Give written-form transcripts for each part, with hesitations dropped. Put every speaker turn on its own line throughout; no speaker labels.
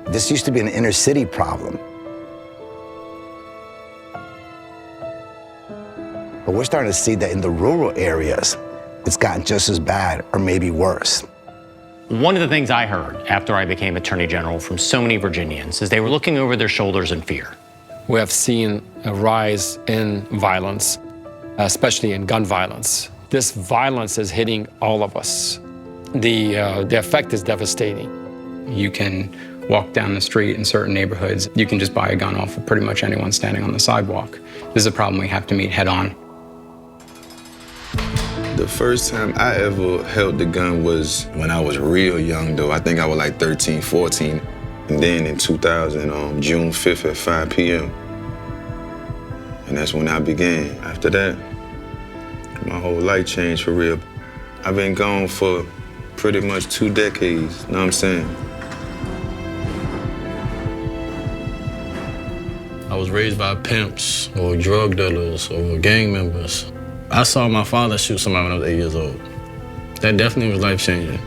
This used to be an inner city problem. But we're starting to see that in the rural areas, it's gotten just as bad or maybe worse.
One of the things I heard after I became Attorney General from so many Virginians is they were looking over their shoulders in fear.
We have seen a rise in violence, especially in gun violence. This violence is hitting all of us. The effect is devastating.
You can walk down the street in certain neighborhoods. You can just buy a gun off of pretty much anyone standing on the sidewalk. This is a problem we have to meet head on.
The first time I ever held the gun was when I was real young, though. I think I was like 13, 14. And then in 2000, June 5th at 5 p.m. And that's when I began. After that, my whole life changed for real. I've been gone for pretty much 2 decades, you know what I'm saying?
I was raised by pimps or drug dealers or gang members. I saw my father shoot somebody when I was 8 years old. That definitely was life-changing.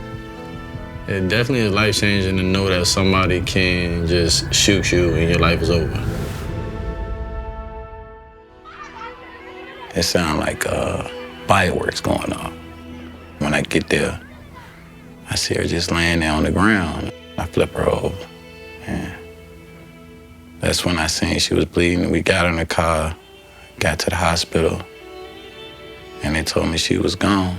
It definitely is life-changing to know that somebody can just shoot you and your life is over.
It sounded like fireworks going off. When I get there, I see her just laying there on the ground. I flip her over, and that's when I seen she was bleeding. We got in the car, got to the hospital, and they told me she was gone.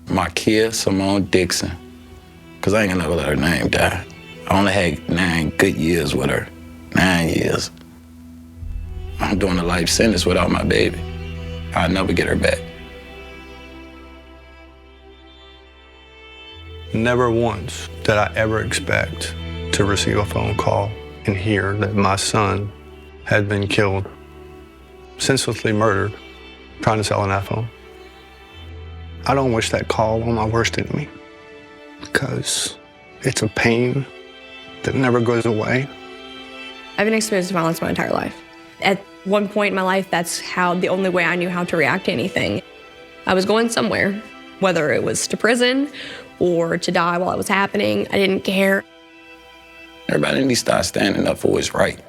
Markia Simone Dixon, because I ain't gonna let her name die. I only had 9 good years with her, 9 years. I'm doing a life sentence without my baby. I'll never get her back.
Never once did I ever expect to receive a phone call and hear that my son had been killed, senselessly murdered, trying to sell an iPhone. I don't wish that call on my worst enemy because it's a pain that never goes away.
I've been exposed to violence my entire life. At one point in my life, that's the only way I knew how to react to anything. I was going somewhere, whether it was to prison or to die while it was happening. I didn't care.
Everybody needs to start standing up for what's right.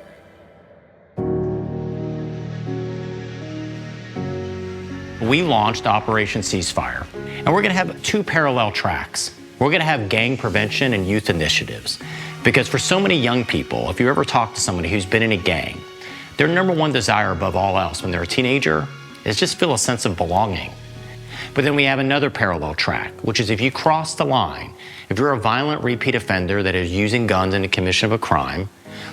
We launched Operation Ceasefire, and we're gonna have 2 parallel tracks. We're gonna have gang prevention and youth initiatives. Because for so many young people, if you ever talk to somebody who's been in a gang, their number one desire above all else when they're a teenager is just feel a sense of belonging. But then we have another parallel track, which is if you cross the line, if you're a violent repeat offender that is using guns in the commission of a crime,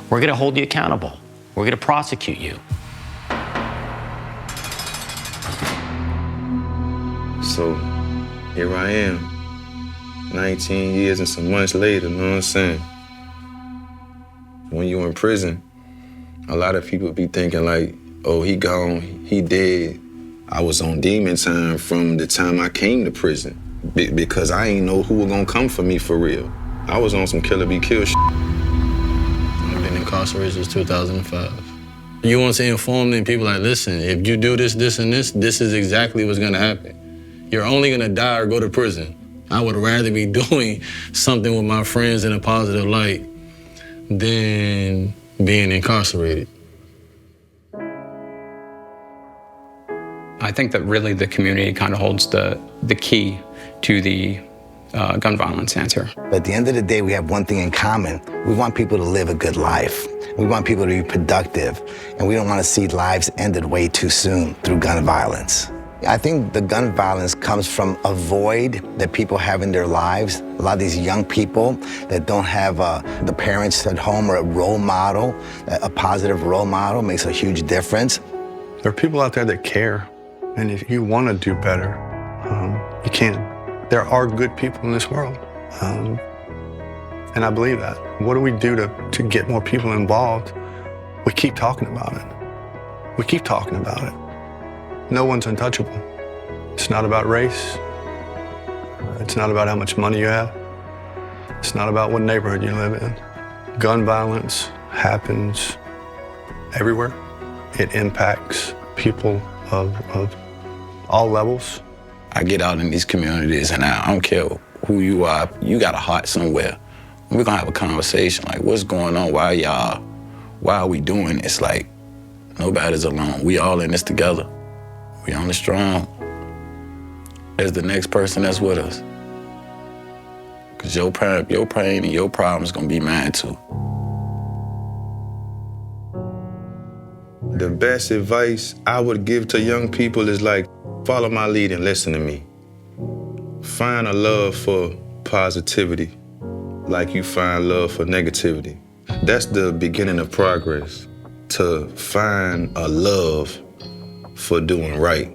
we're gonna hold you accountable. We're gonna prosecute you.
So here I am, 19 years and some months later, you know what I'm saying? When you're in prison, a lot of people be thinking like, oh, he gone, he dead. I was on demon time from the time I came to prison because I ain't know who was gonna come for me for real. I was on some killer be killed shit.
I've been incarcerated since 2005. You want to inform them people like, listen, if you do this, this, and this is exactly what's gonna happen. You're only gonna die or go to prison. I would rather be doing something with my friends in a positive light than being incarcerated.
I think that really the community kind of holds the key to the gun violence answer.
But at the end of the day, we have one thing in common. We want people to live a good life. We want people to be productive, and we don't want to see lives ended way too soon through gun violence. I think the gun violence comes from a void that people have in their lives. A lot of these young people that don't have the parents at home or a role model, a positive role model makes a huge difference.
There are people out there that care, and if you want to do better, you can. There are good people in this world, and I believe that. What do we do to get more people involved? We keep talking about it. We keep talking about it. No one's untouchable. It's not about race. It's not about how much money you have. It's not about what neighborhood you live in. Gun violence happens everywhere. It impacts people of all levels.
I get out in these communities and I don't care who you are. You got a heart somewhere. We're gonna have a conversation like, what's going on? Why are we doing this? Like, nobody's alone. We all in this together. We only strong as the next person that's with us. Cause your pain and your problems gonna be mine too.
The best advice I would give to young people is like, follow my lead and listen to me. Find a love for positivity like you find love for negativity. That's the beginning of progress, to find a love for doing right.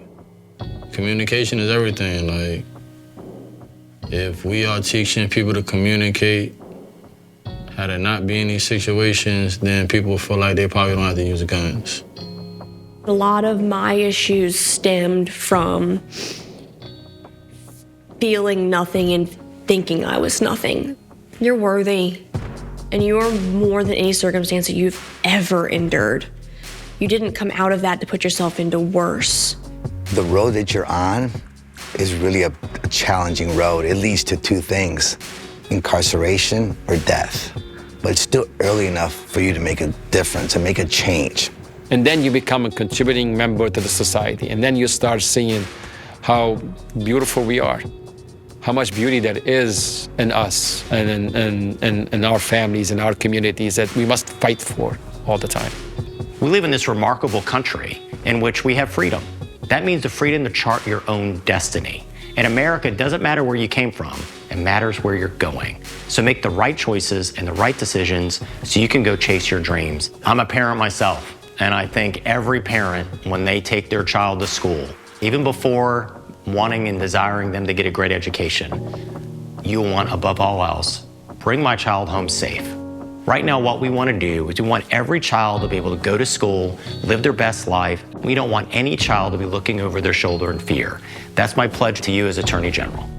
Communication is everything. Like, if we are teaching people to communicate, how to not be in these situations, then people feel like they probably don't have to use guns.
A lot of my issues stemmed from feeling nothing and thinking I was nothing. You're worthy, and you are more than any circumstance that you've ever endured. You didn't come out of that to put yourself into worse.
The road that you're on is really a challenging road. It leads to two things, incarceration or death. But it's still early enough for you to make a difference and make a change.
And then you become a contributing member to the society. And then you start seeing how beautiful we are, how much beauty there is in us and in our families and our communities that we must fight for all the time.
We live in this remarkable country in which we have freedom. That means the freedom to chart your own destiny. In America, it doesn't matter where you came from, it matters where you're going. So make the right choices and the right decisions so you can go chase your dreams. I'm a parent myself, and I think every parent, when they take their child to school, even before wanting and desiring them to get a great education, you want, above all else, bring my child home safe. Right now, what we want to do is we want every child to be able to go to school, live their best life. We don't want any child to be looking over their shoulder in fear. That's my pledge to you as Attorney General.